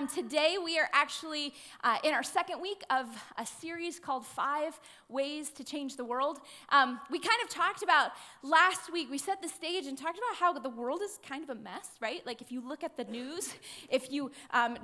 Today we are actually in our second week of a series called 5 Ways to Change the World. We kind of talked about last week, we set the stage and talked about how the world is kind of a mess, right? Like if you look at the news, if you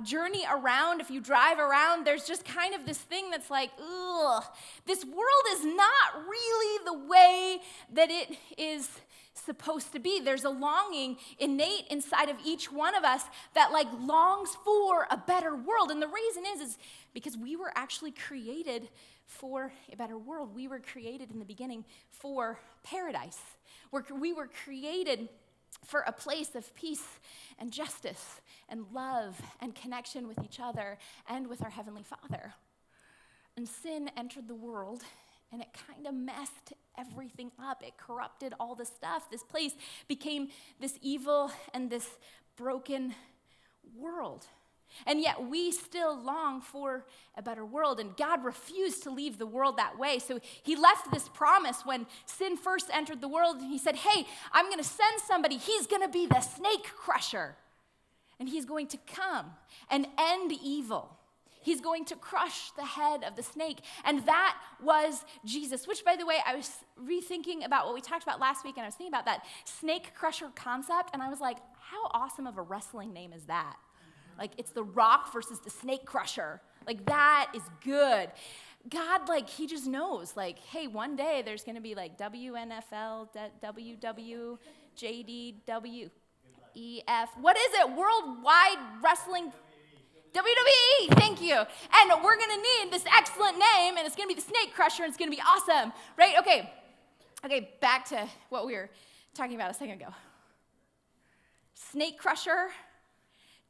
journey around, if you drive around, there's just kind of this thing that's like, ugh, this world is not really the way that it is supposed to be. There's a longing innate inside of each one of us that longs for a better world. And the reason is because we were actually created for a better world. We were created in the beginning for paradise. We were created for a place of peace and justice and love and connection with each other and with our Heavenly Father. And sin entered the world, and it kind of messed everything up. It corrupted all the stuff. This place became this evil and this broken world. And yet we still long for a better world. And God refused to leave the world that way. So he left this promise when sin first entered the world. And he said, hey, I'm going to send somebody. He's going to be the snake crusher. And he's going to come and end evil. He's going to crush the head of the snake. And that was Jesus, which, by the way, I was rethinking about what we talked about last week, and I was thinking about that snake crusher concept, and I was like, how awesome of a wrestling name is that? Like, it's the Rock versus the snake crusher. Like, that is good. God, he just knows, hey, one day there's going to be WNFL, WW, JD, WEF. What is it? Worldwide Wrestling WWE, thank you. And we're going to need this excellent name, and it's going to be the Snake Crusher, and it's going to be awesome, right? Okay, back to what we were talking about a second ago. Snake Crusher,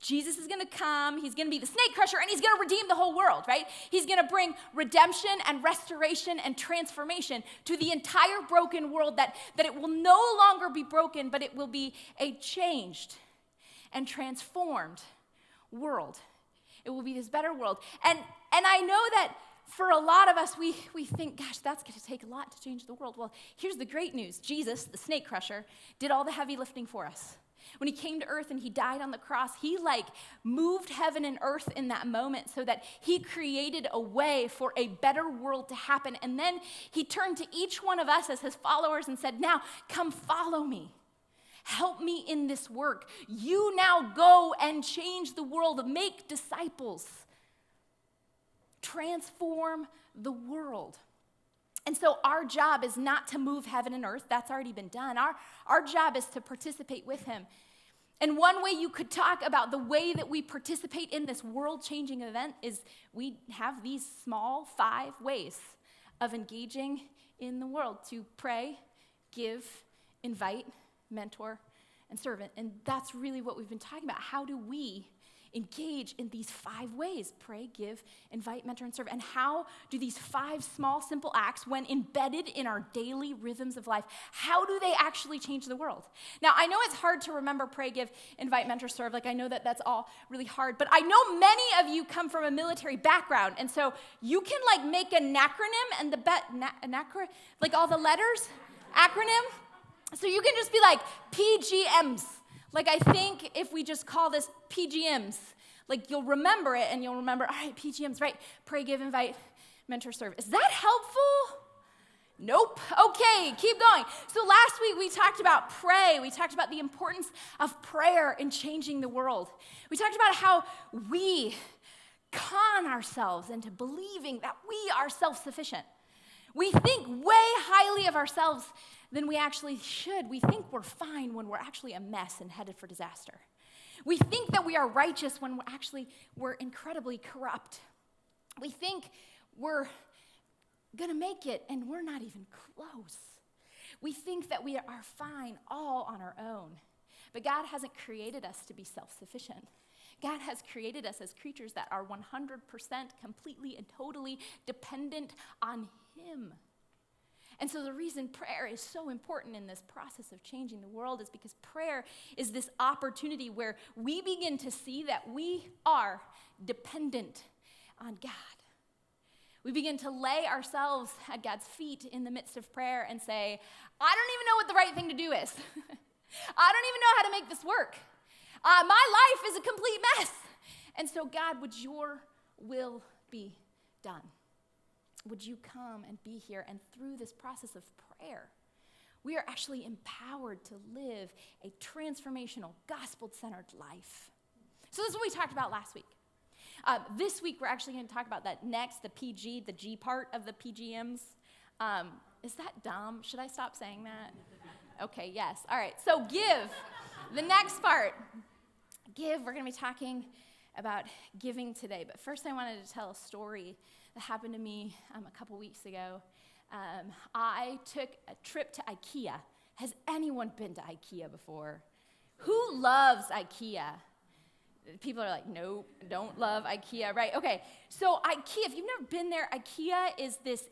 Jesus is going to come, he's going to be the Snake Crusher, and he's going to redeem the whole world, right? He's going to bring redemption and restoration and transformation to the entire broken world, that it will no longer be broken, but it will be a changed and transformed world. It will be this better world. And I know that for a lot of us, we think, gosh, that's going to take a lot to change the world. Well, here's the great news. Jesus, the snake crusher, did all the heavy lifting for us. When he came to earth and he died on the cross, he moved heaven and earth in that moment so that he created a way for a better world to happen. And then he turned to each one of us as his followers and said, now come follow me. Help me in this work. You now go and change the world. Make disciples. Transform the world. And so our job is not to move heaven and earth. That's already been done. Our job is to participate with him. And one way you could talk about the way that we participate in this world-changing event is we have these small 5 ways of engaging in the world: to pray, give, invite, mentor, and servant. And that's really what we've been talking about. How do we engage in these 5 ways? Pray, give, invite, mentor, and serve. And how do these 5 small, simple acts, when embedded in our daily rhythms of life, how do they actually change the world? Now, I know it's hard to remember pray, give, invite, mentor, serve. I know that that's all really hard. But I know many of you come from a military background. And so you can make an acronym and all the letters, acronym. So you can just be PGMs. I think if we just call this PGMs, you'll remember it, and you'll remember, all right, PGMs, right? Pray, give, invite, mentor, serve. Is that helpful? Nope. Okay, keep going. So last week we talked about pray. We talked about the importance of prayer in changing the world. We talked about how we con ourselves into believing that we are self-sufficient. We think way highly of ourselves than we actually should. We think we're fine when we're actually a mess and headed for disaster. We think that we are righteous when we're incredibly corrupt. We think we're going to make it, and we're not even close. We think that we are fine all on our own. But God hasn't created us to be self-sufficient. God has created us as creatures that are 100% completely and totally dependent on him. And so the reason prayer is so important in this process of changing the world is because prayer is this opportunity where we begin to see that we are dependent on God. We begin to lay ourselves at God's feet in the midst of prayer and say, I don't even know what the right thing to do is. I don't even know how to make this work. My life is a complete mess. And so, God, would your will be done? Would you come and be here? And through this process of prayer, we are actually empowered to live a transformational, gospel-centered life. So this is what we talked about last week. This week, we're actually going to talk about that next, the PG, the G part of the PGMs. Is that dumb? Should I stop saying that? Okay, yes. All right, so give, the next part. Give, we're going to be talking about giving today. But first, I wanted to tell a story that happened to me a couple weeks ago. I took a trip to IKEA. Has anyone been to IKEA before? Who loves IKEA? People are like, nope, don't love IKEA, right? Okay, so IKEA, if you've never been there, IKEA is this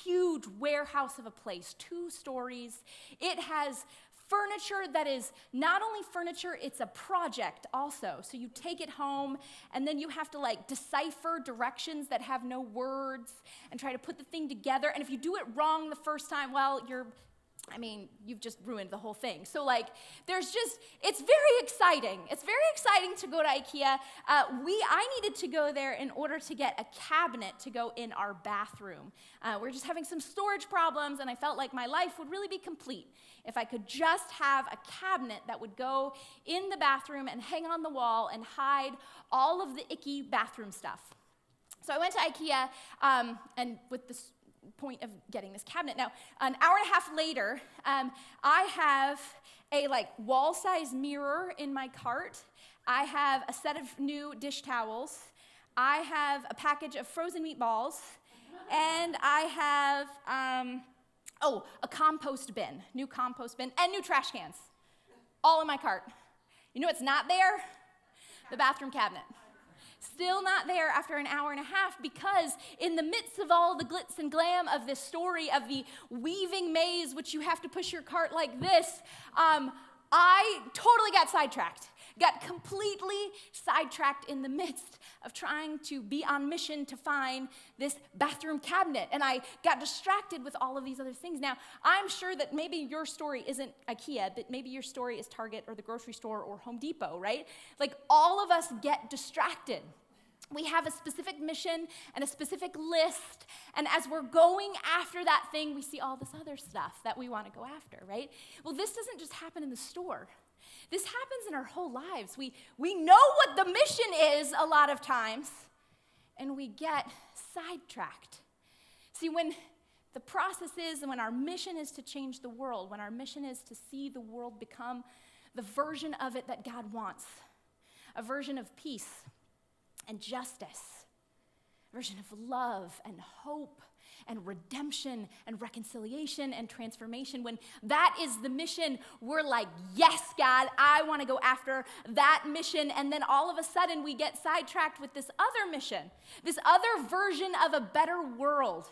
huge warehouse of a place, 2 stories. It has furniture that is not only furniture, it's a project also. So you take it home, and then you have to decipher directions that have no words and try to put the thing together. And if you do it wrong the first time, well, you've just ruined the whole thing. So it's very exciting. It's very exciting to go to IKEA. I needed to go there in order to get a cabinet to go in our bathroom. We're just having some storage problems, and I felt like my life would really be complete if I could just have a cabinet that would go in the bathroom and hang on the wall and hide all of the icky bathroom stuff. So I went to IKEA, and with this point of getting this cabinet. Now, an hour and a half later, I have a wall-size mirror in my cart. I have a set of new dish towels. I have a package of frozen meatballs, and I have a compost bin, new compost bin, and new trash cans, all in my cart. You know what's not there? The bathroom cabinet. Still not there after an hour and a half, because in the midst of all the glitz and glam of this story of the weaving maze, which you have to push your cart like this, I totally got sidetracked. Got completely sidetracked in the midst of trying to be on mission to find this bathroom cabinet. And I got distracted with all of these other things. Now, I'm sure that maybe your story isn't IKEA, but maybe your story is Target or the grocery store or Home Depot, right? All of us get distracted. We have a specific mission and a specific list, and as we're going after that thing, we see all this other stuff that we want to go after, right? Well, this doesn't just happen in the store. This happens in our whole lives. We know what the mission is a lot of times, and we get sidetracked. See, when the process is, and when our mission is to change the world, when our mission is to see the world become the version of it that God wants, a version of peace and justice, a version of love and hope and redemption and reconciliation and transformation, when that is the mission, we're like, yes, God, I want to go after that mission. And then all of a sudden we get sidetracked with this other mission, this other version of a better world.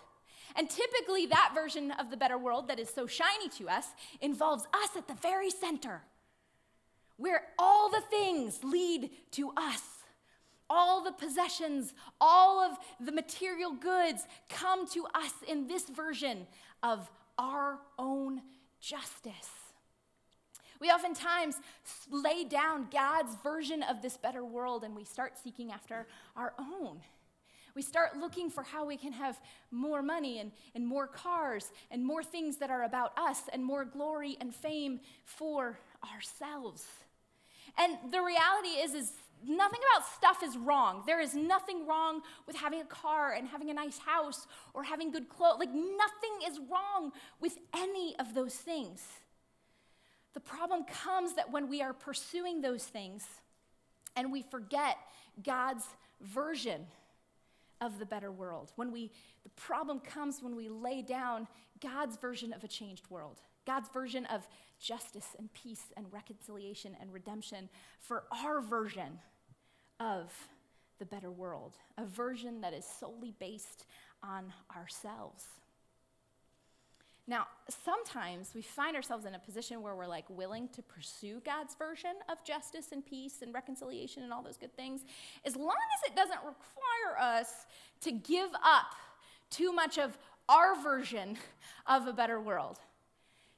And typically that version of the better world that is so shiny to us involves us at the very center, where all the things lead to us. All the possessions, all of the material goods come to us in this version of our own justice. We oftentimes lay down God's version of this better world, and we start seeking after our own. We start looking for how we can have more money and more cars and more things that are about us and more glory and fame for ourselves. And the reality is nothing about stuff is wrong. There is nothing wrong with having a car and having a nice house or having good clothes. Nothing is wrong with any of those things. The problem comes that when we are pursuing those things and we forget God's version of the better world. The problem comes when we lay down God's version of a changed world. God's version of justice and peace and reconciliation and redemption for our version of the better world, a version that is solely based on ourselves. Now, sometimes we find ourselves in a position where we're willing to pursue God's version of justice and peace and reconciliation and all those good things, as long as it doesn't require us to give up too much of our version of a better world.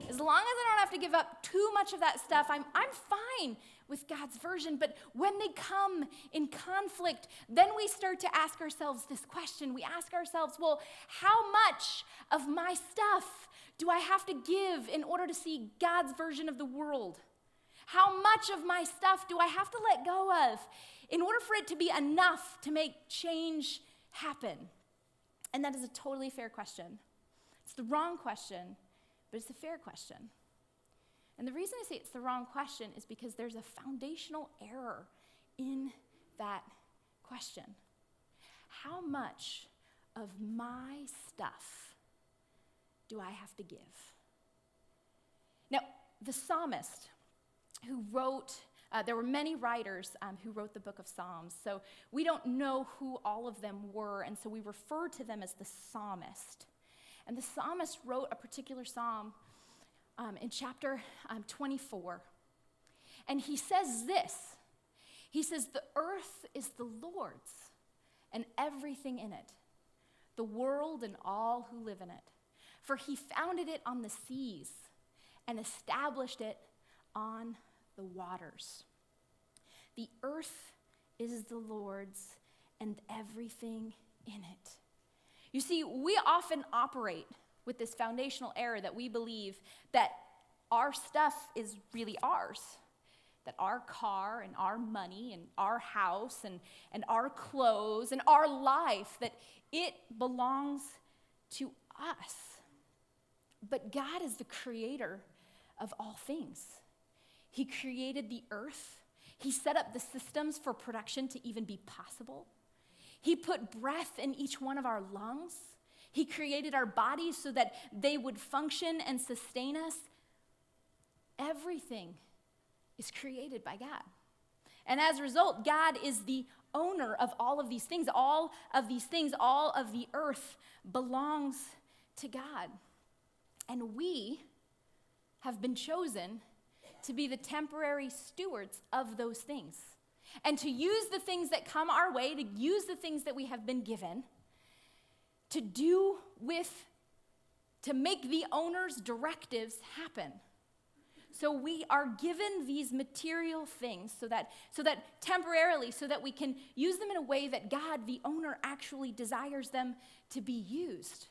As long as I don't have to give up too much of that stuff, I'm fine with God's version. But when they come in conflict, then we start to ask ourselves this question. We ask ourselves, well, how much of my stuff do I have to give in order to see God's version of the world? How much of my stuff do I have to let go of in order for it to be enough to make change happen? And that is a totally fair question. It's the wrong question, but it's a fair question. And the reason I say it's the wrong question is because there's a foundational error in that question. How much of my stuff do I have to give? Now, the psalmist who wrote, there were many writers who wrote the book of Psalms, so we don't know who all of them were, and so we refer to them as the psalmist. And the psalmist wrote a particular psalm in chapter 24. And he says this. He says, "The earth is the Lord's and everything in it, the world and all who live in it. For he founded it on the seas and established it on the waters. The earth is the Lord's and everything in it." You see, we often operate with this foundational error that we believe that our stuff is really ours, that our car and our money and our house and our clothes and our life, that it belongs to us. But God is the creator of all things. He created the earth. He set up the systems for production to even be possible. He put breath in each one of our lungs. He created our bodies so that they would function and sustain us. Everything is created by God. And as a result, God is the owner of all of these things. All of these things, all of the earth belongs to God. And we have been chosen to be the temporary stewards of those things. And to use the things that come our way, to use the things that we have been given, to make the owner's directives happen. So we are given these material things so that temporarily, so that we can use them in a way that God, the owner, actually desires them to be used.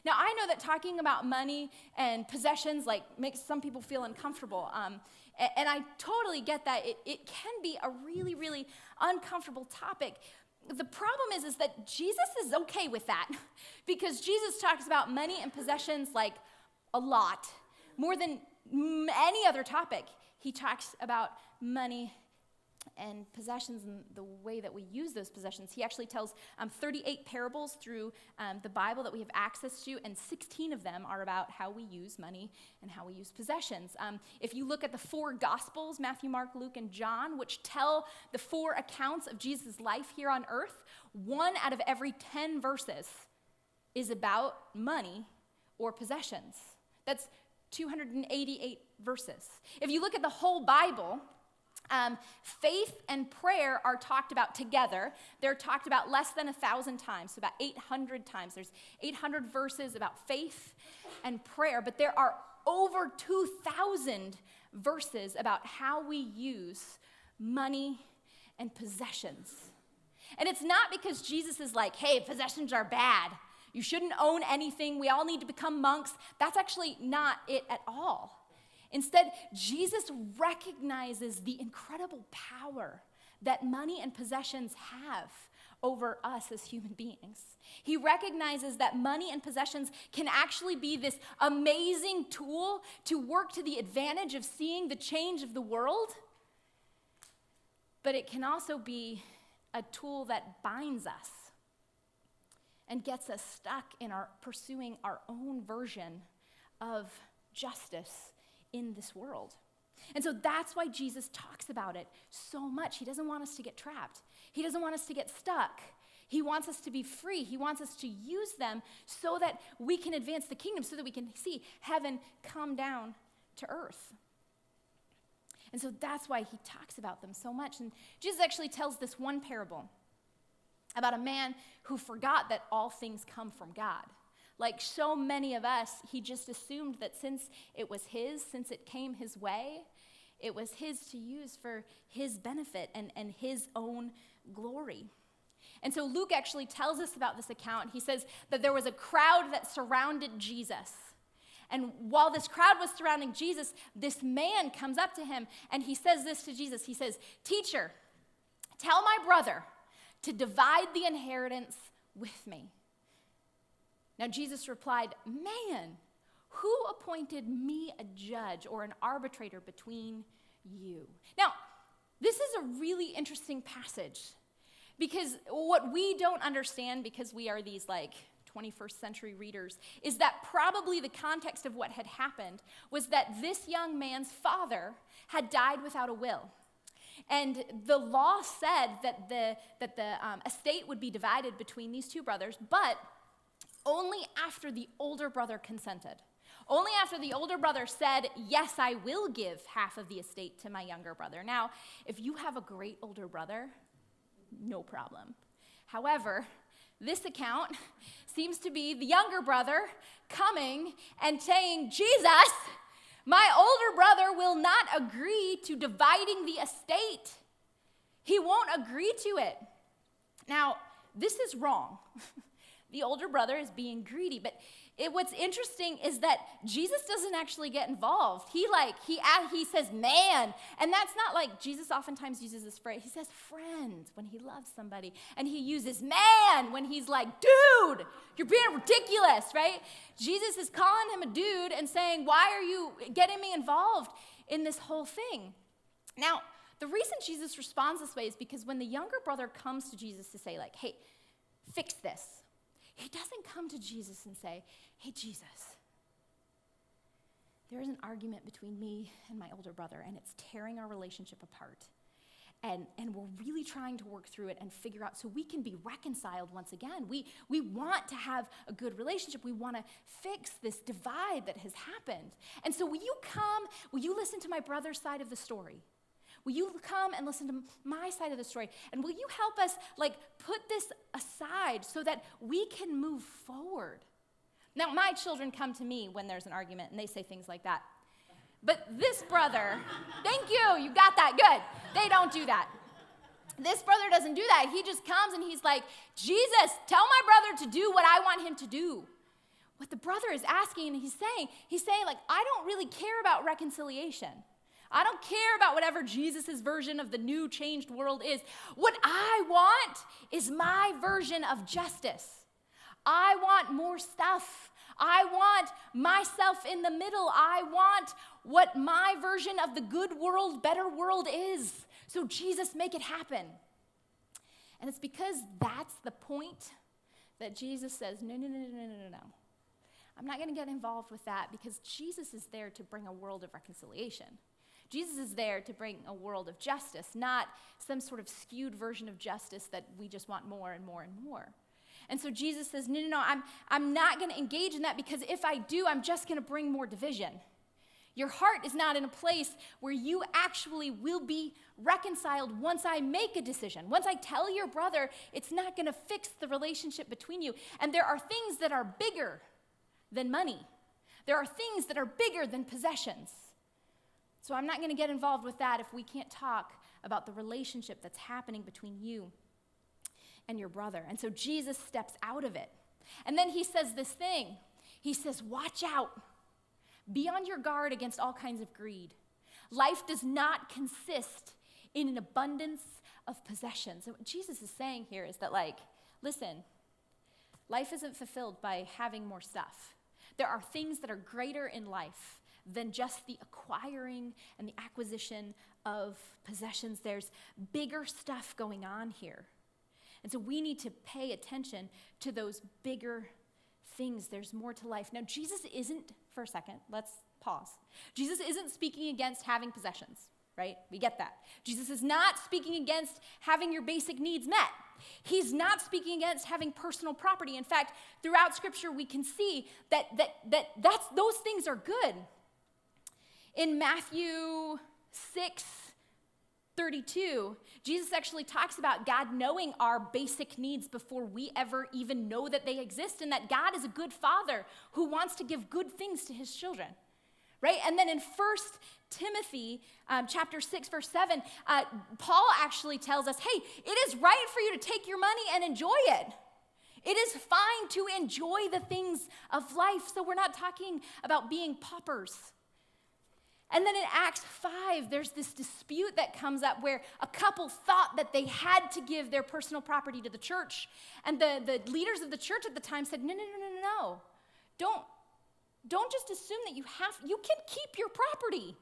Now, I know that talking about money and possessions makes some people feel uncomfortable. And I totally get that. It can be a really, really uncomfortable topic. The problem is that Jesus is okay with that because Jesus talks about money and possessions a lot. More than any other topic, he talks about money and possessions and the way that we use those possessions. He actually tells 38 parables through the Bible that we have access to, and 16 of them are about how we use money and how we use possessions. If you look at the 4 Gospels, Matthew, Mark, Luke, and John, which tell the 4 accounts of Jesus' life here on earth, 1 out of every 10 verses is about money or possessions. That's 288 verses. If you look at the whole Bible, faith and prayer are talked about together. They're talked about less than 1,000 times, so about 800 times. There's 800 verses about faith and prayer, but there are over 2,000 verses about how we use money and possessions. And it's not because Jesus is like, hey, possessions are bad. You shouldn't own anything. We all need to become monks. That's actually not it at all. Instead, Jesus recognizes the incredible power that money and possessions have over us as human beings. He recognizes that money and possessions can actually be this amazing tool to work to the advantage of seeing the change of the world, but it can also be a tool that binds us and gets us stuck in pursuing our own version of justice in this world. And so that's why Jesus talks about it so much. He doesn't want us to get trapped. He doesn't want us to get stuck. He wants us to be free. He wants us to use them so that we can advance the kingdom, so that we can see heaven come down to earth. And so that's why he talks about them so much. And Jesus actually tells this one parable about a man who forgot that all things come from God. Like so many of us, he just assumed that since it was his, since it came his way, It was his to use for his benefit and his own glory. And so Luke actually tells us about this account. He says that there was a crowd that surrounded Jesus. And while this crowd was surrounding Jesus, this man comes up to him and he says this to Jesus. He says, "Teacher, tell my brother to divide the inheritance with me." Now Jesus replied, "Man, who appointed me a judge or an arbitrator between you?" Now, this is a really interesting passage because what we don't understand, because we are these 21st century readers, is that probably the context of what had happened was that this young man's father had died without a will. And the law said that the estate would be divided between these two brothers, but only after the older brother consented. Only after the older brother said, "Yes, I will give half of the estate to my younger brother." Now, if you have a great older brother, no problem. However, this account seems to be the younger brother coming and saying, "Jesus, my older brother will not agree to dividing the estate. He won't agree to it." Now, this is wrong. The older brother is being greedy, but what's interesting is that Jesus doesn't actually get involved. He says "man," and that's not Jesus oftentimes uses this phrase. He says "friend" when he loves somebody, and he uses "man" when he's like, "Dude, you're being ridiculous," right? Jesus is calling him a dude and saying, "Why are you getting me involved in this whole thing?" Now, the reason Jesus responds this way is because when the younger brother comes to Jesus to say "Hey, fix this," he doesn't come to Jesus and say, "Hey, Jesus, there is an argument between me and my older brother, and it's tearing our relationship apart. And we're really trying to work through it and figure out so we can be reconciled once again. We want to have a good relationship. We want to fix this divide that has happened. And so will you listen to my brother's side of the story? Will you come and listen to my side of the story? And will you help us put this aside so that we can move forward?" Now, my children come to me when there's an argument and they say things like that. But this brother, thank you got that, good. They don't do that. This brother doesn't do that. He just comes and he's like, "Jesus, tell my brother to do what I want him to do." What the brother is asking, and he's saying I don't really care about reconciliation. I don't care about whatever Jesus' version of the new changed world is. What I want is my version of justice. I want more stuff. I want myself in the middle. I want what my version of the good world, better world is. So Jesus, make it happen. And it's because that's the point that Jesus says, no. I'm not going to get involved with that because Jesus is there to bring a world of reconciliation. Jesus is there to bring a world of justice, not some sort of skewed version of justice that we just want more and more and more. And so Jesus says, no, I'm not going to engage in that because if I do, I'm just going to bring more division. Your heart is not in a place where you actually will be reconciled once I make a decision. Once I tell your brother, it's not going to fix the relationship between you. And there are things that are bigger than money. There are things that are bigger than possessions. So I'm not going to get involved with that if we can't talk about the relationship that's happening between you and your brother. And so Jesus steps out of it. And then he says this thing. He says, "Watch out. Be on your guard against all kinds of greed. Life does not consist in an abundance of possessions." And what Jesus is saying here is that listen, life isn't fulfilled by having more stuff. There are things that are greater in life than just the acquiring and the acquisition of possessions. There's bigger stuff going on here. And so we need to pay attention to those bigger things. There's more to life. Now, Jesus isn't, for a second, let's pause. Jesus isn't speaking against having possessions, right? We get that. Jesus is not speaking against having your basic needs met. He's not speaking against having personal property. In fact, throughout Scripture, we can see that those things are good. In Matthew 6:32, Jesus actually talks about God knowing our basic needs before we ever even know that they exist, and that God is a good father who wants to give good things to his children, right? And then in 1 Timothy chapter 6, verse 7, Paul actually tells us, hey, it is right for you to take your money and enjoy it. It is fine to enjoy the things of life. So we're not talking about being paupers. And then in Acts 5, there's this dispute that comes up where a couple thought that they had to give their personal property to the church. And the leaders of the church at the time said, no. Don't just assume that you can keep your property.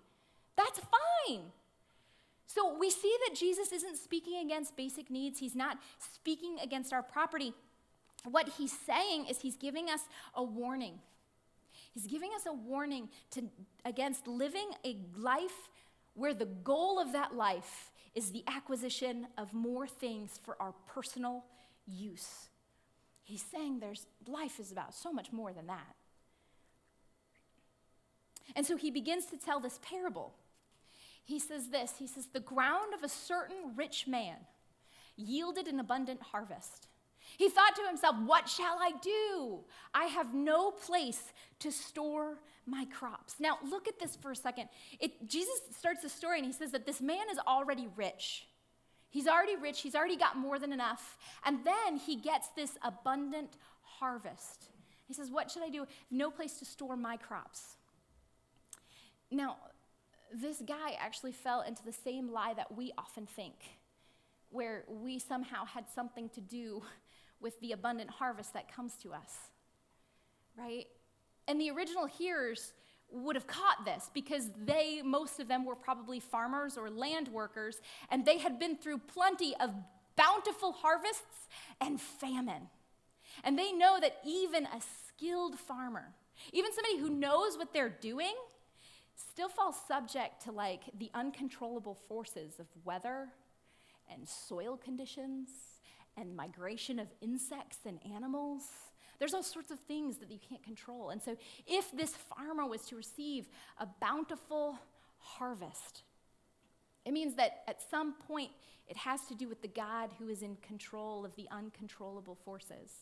That's fine. So we see that Jesus isn't speaking against basic needs. He's not speaking against our property. What he's saying is he's giving us a warning. He's giving us a warning against living a life where the goal of that life is the acquisition of more things for our personal use. He's saying life is about so much more than that. And so he begins to tell this parable. He says, the ground of a certain rich man yielded an abundant harvest. He thought to himself, what shall I do? I have no place to store my crops. Now, look at this for a second. Jesus starts the story and he says that this man is already rich. He's already rich. He's already got more than enough. And then he gets this abundant harvest. He says, what should I do? No place to store my crops. Now, this guy actually fell into the same lie that we often think, where we somehow had something to do with the abundant harvest that comes to us, right? And the original hearers would have caught this because most of them were probably farmers or land workers, and they had been through plenty of bountiful harvests and famine. And they know that even a skilled farmer, even somebody who knows what they're doing, still falls subject to like the uncontrollable forces of weather and soil conditions and migration of insects and animals. There's all sorts of things that you can't control. And so if this farmer was to receive a bountiful harvest, it means that at some point it has to do with the God who is in control of the uncontrollable forces.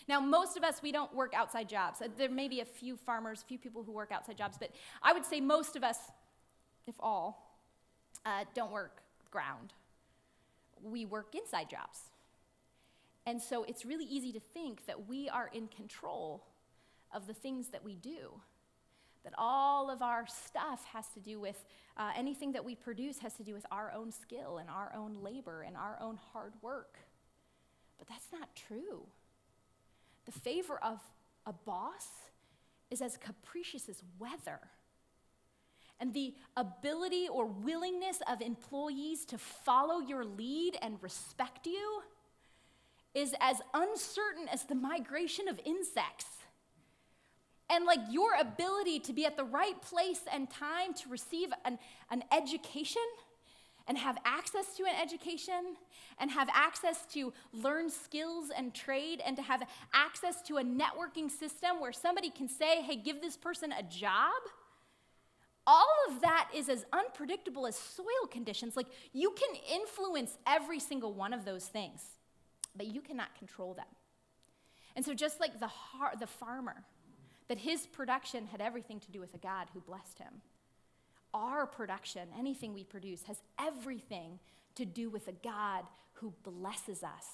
Now, most of us, we don't work outside jobs. There may be a few farmers, a few people who work outside jobs, but I would say most of us, if all, don't work ground. We work inside jobs. And so it's really easy to think that we are in control of the things that we do, that all of our stuff has to do with, anything that we produce has to do with our own skill and our own labor and our own hard work. But that's not true. The favor of a boss is as capricious as weather. And the ability or willingness of employees to follow your lead and respect you is as uncertain as the migration of insects. And like your ability to be at the right place and time to receive an education and have access to an education and have access to learn skills and trade and to have access to a networking system where somebody can say, hey, give this person a job. All of that is as unpredictable as soil conditions. Like you can influence every single one of those things, but you cannot control them. And so just like the farmer, that his production had everything to do with a God who blessed him. Our production, anything we produce, has everything to do with a God who blesses us.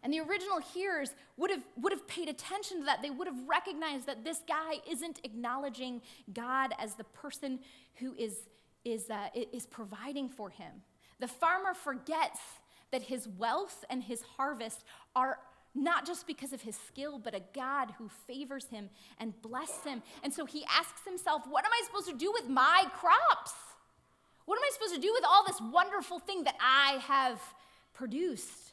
And the original hearers would have paid attention to that. They would have recognized that this guy isn't acknowledging God as the person who is providing for him. The farmer forgets that his wealth and his harvest are not just because of his skill, but a God who favors him and blesses him. And so he asks himself, what am I supposed to do with my crops? What am I supposed to do with all this wonderful thing that I have produced?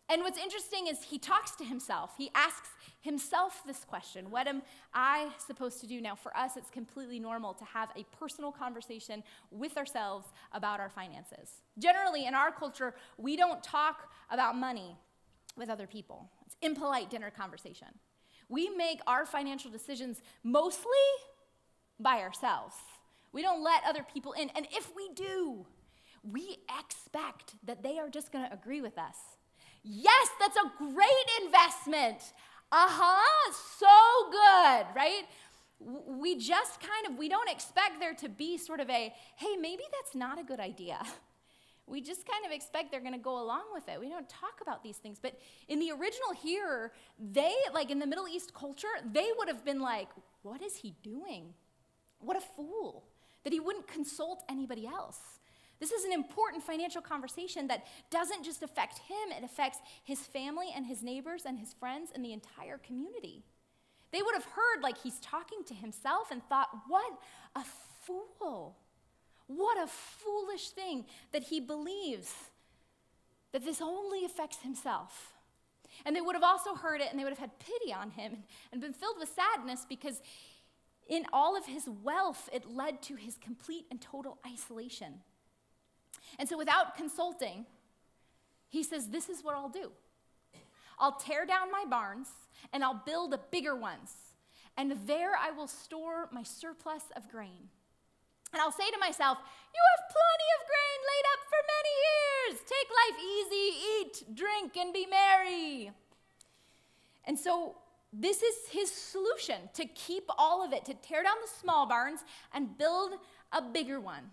And what's interesting is he talks to himself. He asks himself this question, what am I supposed to do? Now, for us, it's completely normal to have a personal conversation with ourselves about our finances. Generally, in our culture, we don't talk about money with other people. It's impolite dinner conversation. We make our financial decisions mostly by ourselves. We don't let other people in. And if we do, we expect that they are just going to agree with us. Yes, that's a great investment. So good, right? we just we don't expect there to be sort of a, hey, maybe that's not a good idea. We just kind of expect they're going to go along with it. We don't talk about these things. But in the original hearer, they, in the Middle East culture, they would have been like, what is he doing? What a fool that he wouldn't consult anybody else. This is an important financial conversation that doesn't just affect him, it affects his family and his neighbors and his friends and the entire community. They would have heard he's talking to himself and thought, what a fool. What a foolish thing that he believes that this only affects himself. And they would have also heard it and they would have had pity on him and been filled with sadness because in all of his wealth, it led to his complete and total isolation. And so without consulting, he says, this is what I'll do. I'll tear down my barns and I'll build bigger ones. And there I will store my surplus of grain. And I'll say to myself, you have plenty of grain laid up for many years. Take life easy, eat, drink, and be merry. And so this is his solution, to keep all of it, to tear down the small barns and build a bigger one.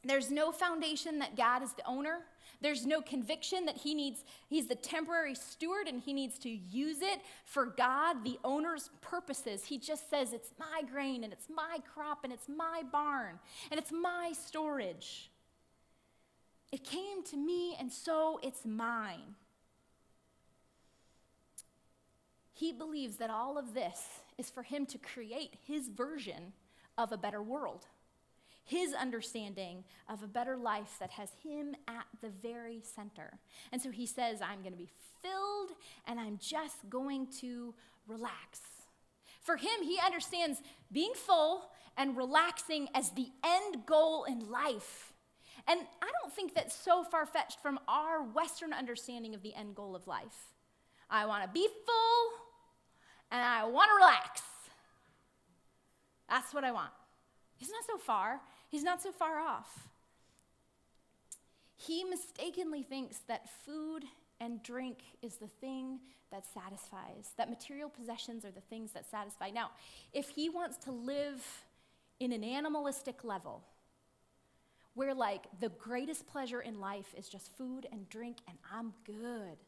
There's no foundation that God is the owner. There's no conviction that he's the temporary steward and he needs to use it for God, the owner's purposes. He just says, it's my grain and it's my crop and it's my barn and it's my storage. It came to me and so it's mine. He believes that all of this is for him to create his version of a better world. His understanding of a better life that has him at the very center. And so he says, I'm going to be filled and I'm just going to relax. For him, he understands being full and relaxing as the end goal in life. And I don't think that's so far-fetched from our Western understanding of the end goal of life. I want to be full and I want to relax. That's what I want. He's not so far. He's not so far off. He mistakenly thinks that food and drink is the thing that satisfies, that material possessions are the things that satisfy. Now, if he wants to live in an animalistic level, where the greatest pleasure in life is just food and drink and I'm good,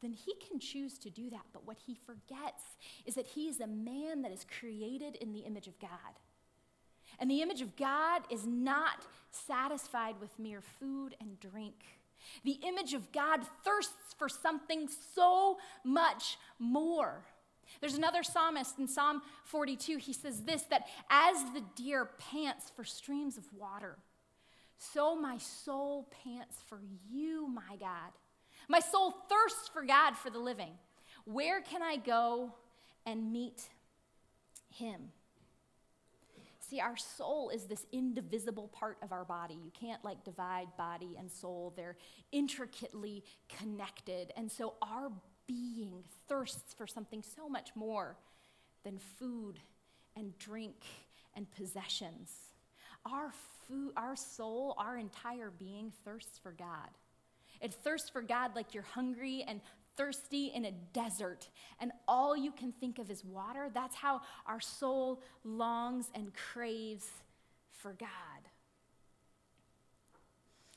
then he can choose to do that. But what he forgets is that he is a man that is created in the image of God. And the image of God is not satisfied with mere food and drink. The image of God thirsts for something so much more. There's another psalmist in Psalm 42. He says this, that as the deer pants for streams of water, so my soul pants for you, my God. My soul thirsts for God, for the living. Where can I go and meet him? See, our soul is this indivisible part of our body. You can't divide body and soul. They're intricately connected. And so our being thirsts for something so much more than food and drink and possessions. Our soul, our entire being thirsts for God. It thirsts for God like you're hungry and thirsty in a desert, and all you can think of is water. That's how our soul longs and craves for God.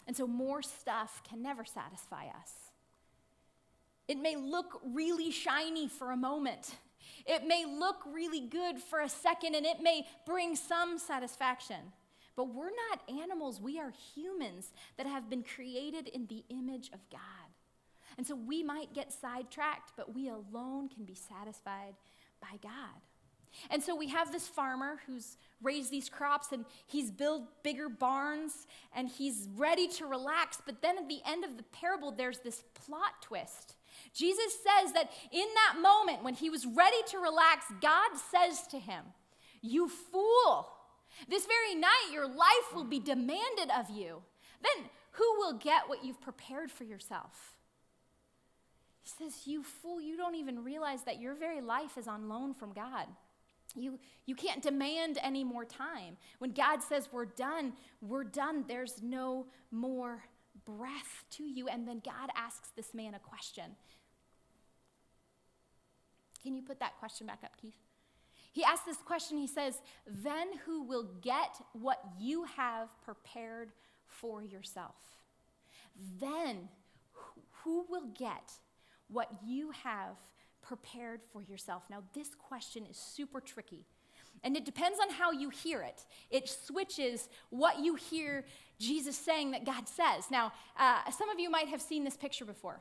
And so more stuff can never satisfy us. It may look really shiny for a moment. It may look really good for a second, and it may bring some satisfaction. But we're not animals. We are humans that have been created in the image of God. And so we might get sidetracked, but we alone can be satisfied by God. And so we have this farmer who's raised these crops, and he's built bigger barns, and he's ready to relax. But then at the end of the parable, there's this plot twist. Jesus says that in that moment when he was ready to relax, God says to him, "You fool, this very night your life will be demanded of you. Then who will get what you've prepared for yourself?" He says, "You fool, you don't even realize that your very life is on loan from God. You can't demand any more time. When God says we're done, we're done. There's no more breath to you." And then God asks this man a question. Can you put that question back up, Keith? He asks this question, he says, then who will get what you have prepared for yourself? Then who will get what you have prepared for yourself? Now, this question is super tricky. And it depends on how you hear it. It switches what you hear Jesus saying that God says. Now, some of you might have seen this picture before.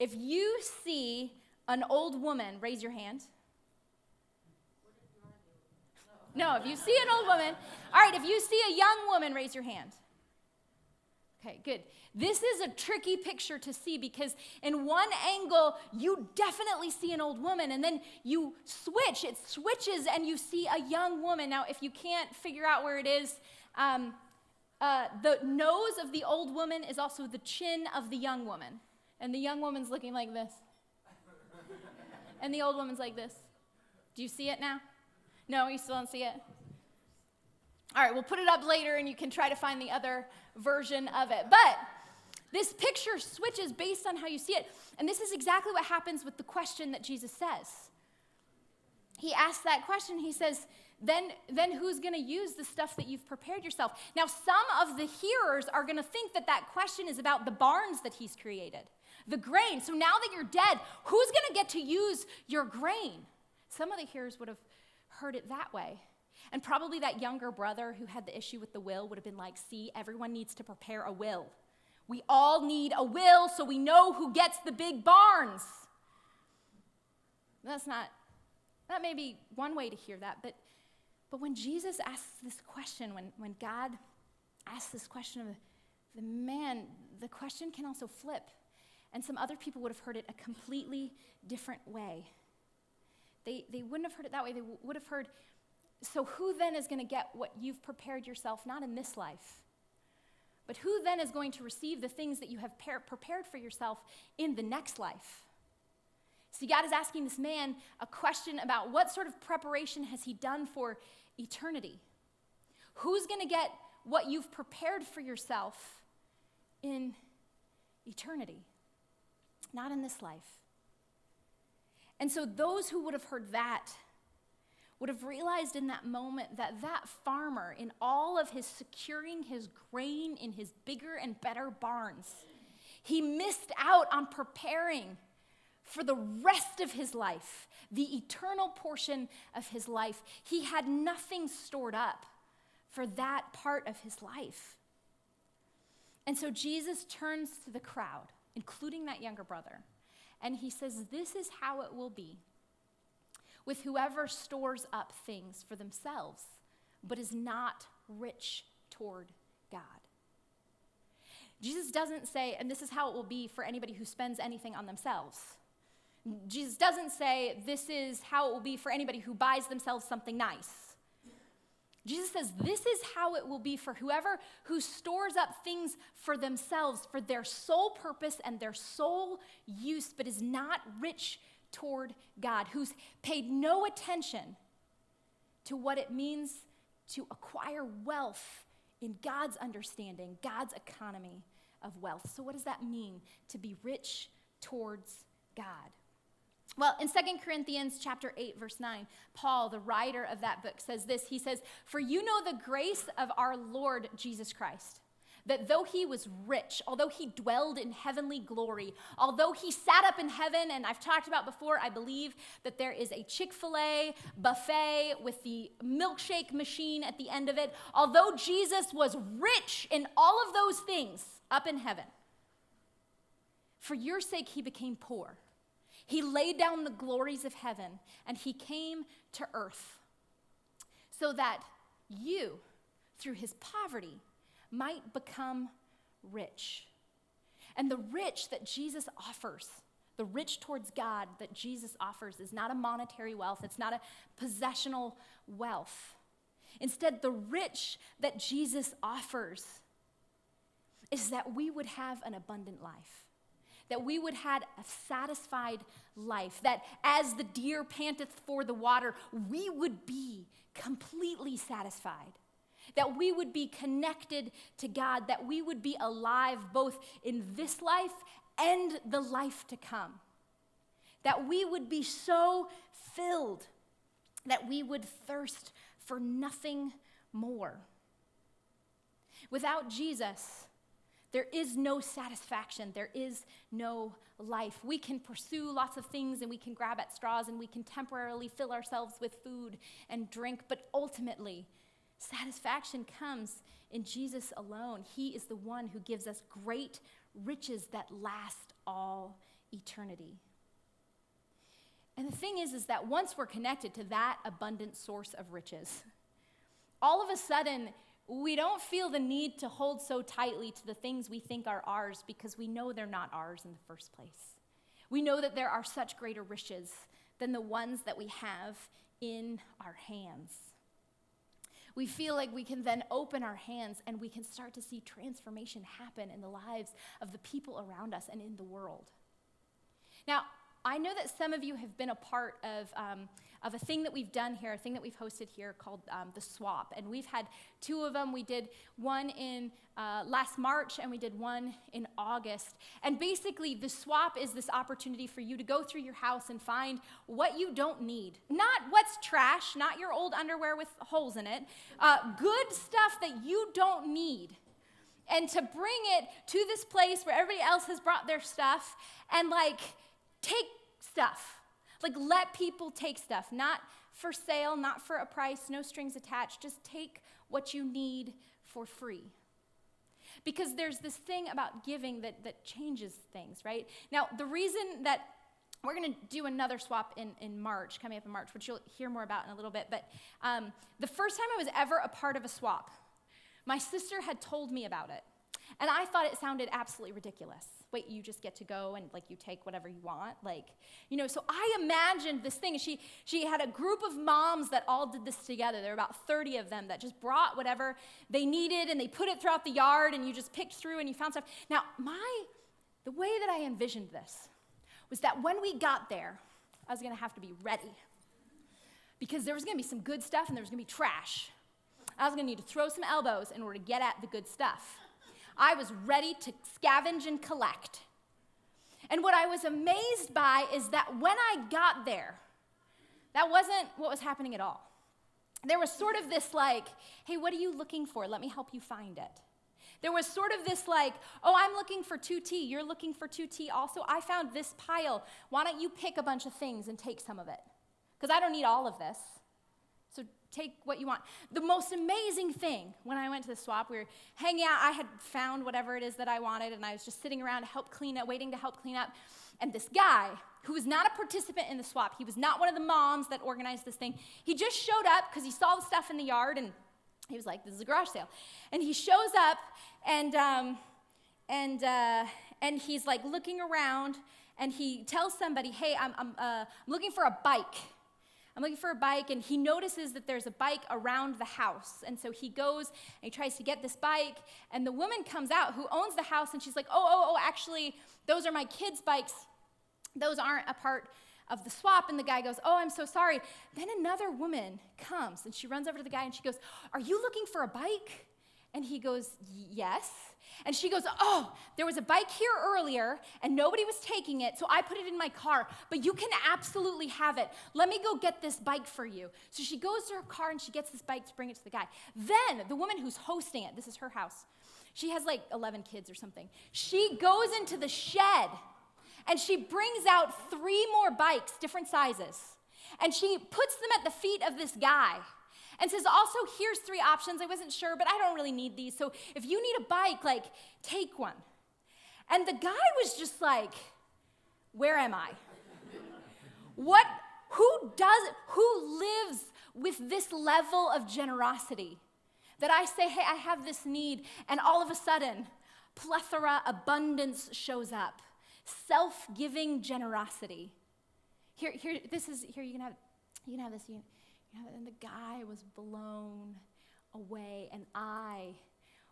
If you see an old woman, raise your hand. No, if you see an old woman. All right, if you see a young woman, raise your hand. Okay, good. This is a tricky picture to see because in one angle, you definitely see an old woman, and then you switch. It switches, and you see a young woman. Now, if you can't figure out where it is, the nose of the old woman is also the chin of the young woman. And the young woman's looking like this. And the old woman's like this. Do you see it now? No, you still don't see it? All right, we'll put it up later and you can try to find the other version of it. But this picture switches based on how you see it. And this is exactly what happens with the question that Jesus says. He asks that question. He says, then who's going to use the stuff that you've prepared yourself? Now, some of the hearers are going to think that that question is about the barns that he's created, the grain. So now that you're dead, who's going to get to use your grain? Some of the hearers would have heard it that way. And probably that younger brother who had the issue with the will would have been like, see, everyone needs to prepare a will. We all need a will so we know who gets the big barns. That may be one way to hear that, but when Jesus asks this question, when God asks this question of the man, the question can also flip. And some other people would have heard it a completely different way. They wouldn't have heard it that way. They would have heard, so who then is going to get what you've prepared yourself, not in this life, but who then is going to receive the things that you have prepared for yourself in the next life? See, God is asking this man a question about what sort of preparation has he done for eternity? Who's going to get what you've prepared for yourself in eternity? Not in this life. And so those who would have heard that would have realized in that moment that that farmer, in all of his securing his grain in his bigger and better barns, he missed out on preparing for the rest of his life, the eternal portion of his life. He had nothing stored up for that part of his life. And so Jesus turns to the crowd, including that younger brother, and he says, this is how it will be with whoever stores up things for themselves, but is not rich toward God. Jesus doesn't say, and this is how it will be for anybody who spends anything on themselves. Jesus doesn't say, this is how it will be for anybody who buys themselves something nice. Jesus says, this is how it will be for whoever who stores up things for themselves, for their sole purpose and their sole use, but is not rich toward God, who's paid no attention to what it means to acquire wealth in God's understanding, God's economy of wealth. So what does that mean to be rich towards God? Well, in 2 Corinthians chapter 8, verse 9, Paul, the writer of that book, says this. He says, for you know the grace of our Lord Jesus Christ, that though he was rich, although he dwelled in heavenly glory, although he sat up in heaven, and I've talked about before, I believe that there is a Chick-fil-A buffet with the milkshake machine at the end of it, although Jesus was rich in all of those things up in heaven, for your sake he became poor. He laid down the glories of heaven, and he came to earth so that you, through his poverty, might become rich. And the rich that Jesus offers, the rich towards God that Jesus offers, is not a monetary wealth. It's not a possessional wealth. Instead, the rich that Jesus offers is that we would have an abundant life, that we would have a satisfied life, that as the deer panteth for the water, we would be completely satisfied, that we would be connected to God, that we would be alive both in this life and the life to come, that we would be so filled that we would thirst for nothing more. Without Jesus, there is no satisfaction. There is no life. We can pursue lots of things and we can grab at straws and we can temporarily fill ourselves with food and drink, but ultimately, satisfaction comes in Jesus alone. He is the one who gives us great riches that last all eternity. And the thing is that once we're connected to that abundant source of riches, all of a sudden, we don't feel the need to hold so tightly to the things we think are ours because we know they're not ours in the first place. We know that there are such greater riches than the ones that we have in our hands. We feel like we can then open our hands and we can start to see transformation happen in the lives of the people around us and in the world. Now, I know that some of you have been a part of a thing that we've done here, a thing that we've hosted here called the Swap. And we've had two of them. We did one in last March and we did one in August. And basically, the Swap is this opportunity for you to go through your house and find what you don't need. Not what's trash, not your old underwear with holes in it. Good stuff that you don't need. And to bring it to this place where everybody else has brought their stuff and take stuff. Let people take stuff, not for sale, not for a price, no strings attached. Just take what you need for free. Because there's this thing about giving that changes things, right? Now, the reason that we're going to do another swap in March, coming up in March, which you'll hear more about in a little bit, but the first time I was ever a part of a swap, my sister had told me about it. And I thought it sounded absolutely ridiculous. Wait, you just get to go and you take whatever you want? So I imagined this thing. She had a group of moms that all did this together. There were about 30 of them that just brought whatever they needed and they put it throughout the yard and you just picked through and you found stuff. Now, the way that I envisioned this was that when we got there, I was gonna have to be ready. Because there was gonna be some good stuff and there was gonna be trash. I was gonna need to throw some elbows in order to get at the good stuff. I was ready to scavenge and collect. And what I was amazed by is that when I got there, that wasn't what was happening at all. There was sort of this hey, what are you looking for? Let me help you find it. There was sort of this oh, I'm looking for 2T. You're looking for 2T also. I found this pile. Why don't you pick a bunch of things and take some of it? Because I don't need all of this. So take what you want. The most amazing thing when I went to the swap, we were hanging out. I had found whatever it is that I wanted, and I was just sitting around waiting to help clean up. And this guy, who was not a participant in the swap, he was not one of the moms that organized this thing. He just showed up because he saw the stuff in the yard, and he was like, "This is a garage sale." And he shows up, and he's looking around, and he tells somebody, "Hey, I'm looking for a bike." I'm looking for a bike, and he notices that there's a bike around the house. And so he goes and he tries to get this bike, and the woman comes out who owns the house, and she's like, oh, actually, those are my kids' bikes. Those aren't a part of the swap. And the guy goes, "Oh, I'm so sorry." Then another woman comes, and she runs over to the guy, and she goes, "Are you looking for a bike?" And he goes, "Yes." And she goes, "Oh, there was a bike here earlier, and nobody was taking it, so I put it in my car, but you can absolutely have it. Let me go get this bike for you." So she goes to her car, and she gets this bike to bring it to the guy. Then the woman who's hosting it, this is her house, she has 11 kids or something. She goes into the shed, and she brings out 3 more bikes, different sizes, and she puts them at the feet of this guy. And says, "Also, here's 3 options. I wasn't sure, but I don't really need these. So if you need a bike, take one." And the guy was just "Where am I? Who lives with this level of generosity that I say, hey, I have this need, and all of a sudden, plethora, abundance shows up. Self-giving generosity. Here, you can have this. And the guy was blown away, and I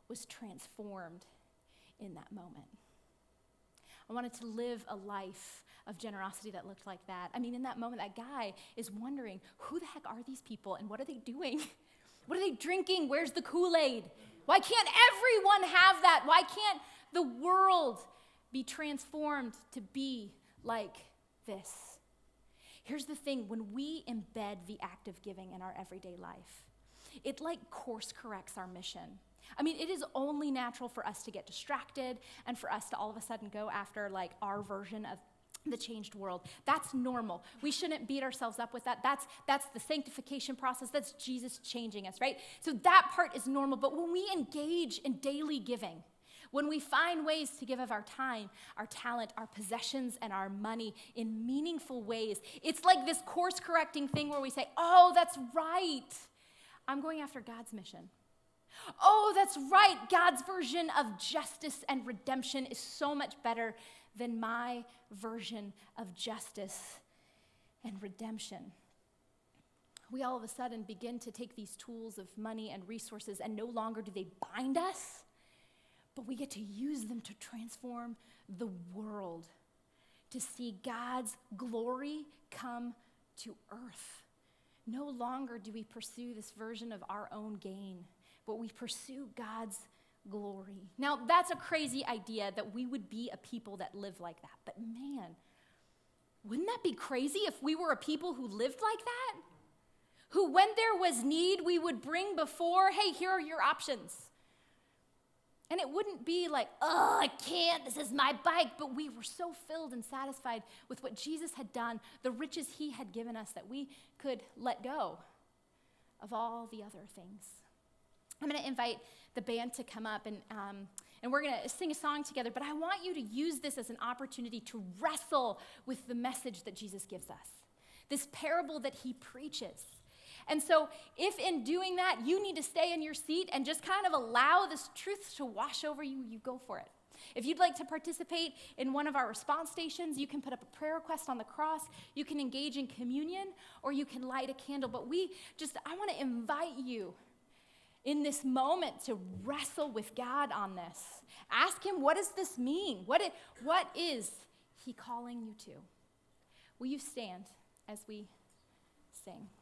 was transformed in that moment. I wanted to live a life of generosity that looked like that. I mean, in that moment, that guy is wondering, who the heck are these people, and what are they doing? What are they drinking? Where's the Kool-Aid? Why can't everyone have that? Why can't the world be transformed to be like this? Here's the thing, when we embed the act of giving in our everyday life, it like course corrects our mission. I mean, it is only natural for us to get distracted and for us to all of a sudden go after like our version of the changed world. That's normal. We shouldn't beat ourselves up with that. That's the sanctification process. That's Jesus changing us, right? So that part is normal. But when we engage in daily giving, when we find ways to give of our time, our talent, our possessions, and our money in meaningful ways, it's like this course-correcting thing where we say, oh, that's right. I'm going after God's mission. Oh, that's right. God's version of justice and redemption is so much better than my version of justice and redemption. We all of a sudden begin to take these tools of money and resources, and no longer do they bind us, but we get to use them to transform the world, to see God's glory come to earth. No longer do we pursue this version of our own gain, but we pursue God's glory. Now, that's a crazy idea that we would be a people that live like that. But man, wouldn't that be crazy if we were a people who lived like that? Who, when there was need, we would bring before, hey, here are your options. And it wouldn't be like, oh, I can't, this is my bike. But we were so filled and satisfied with what Jesus had done, the riches he had given us, that we could let go of all the other things. I'm going to invite the band to come up, and we're going to sing a song together, but I want you to use this as an opportunity to wrestle with the message that Jesus gives us, this parable that he preaches. And so if in doing that, you need to stay in your seat and just kind of allow this truth to wash over you, you go for it. If you'd like to participate in one of our response stations, you can put up a prayer request on the cross, you can engage in communion, or you can light a candle. But I want to invite you in this moment to wrestle with God on this. Ask him, what does this mean? What is he calling you to? Will you stand as we sing?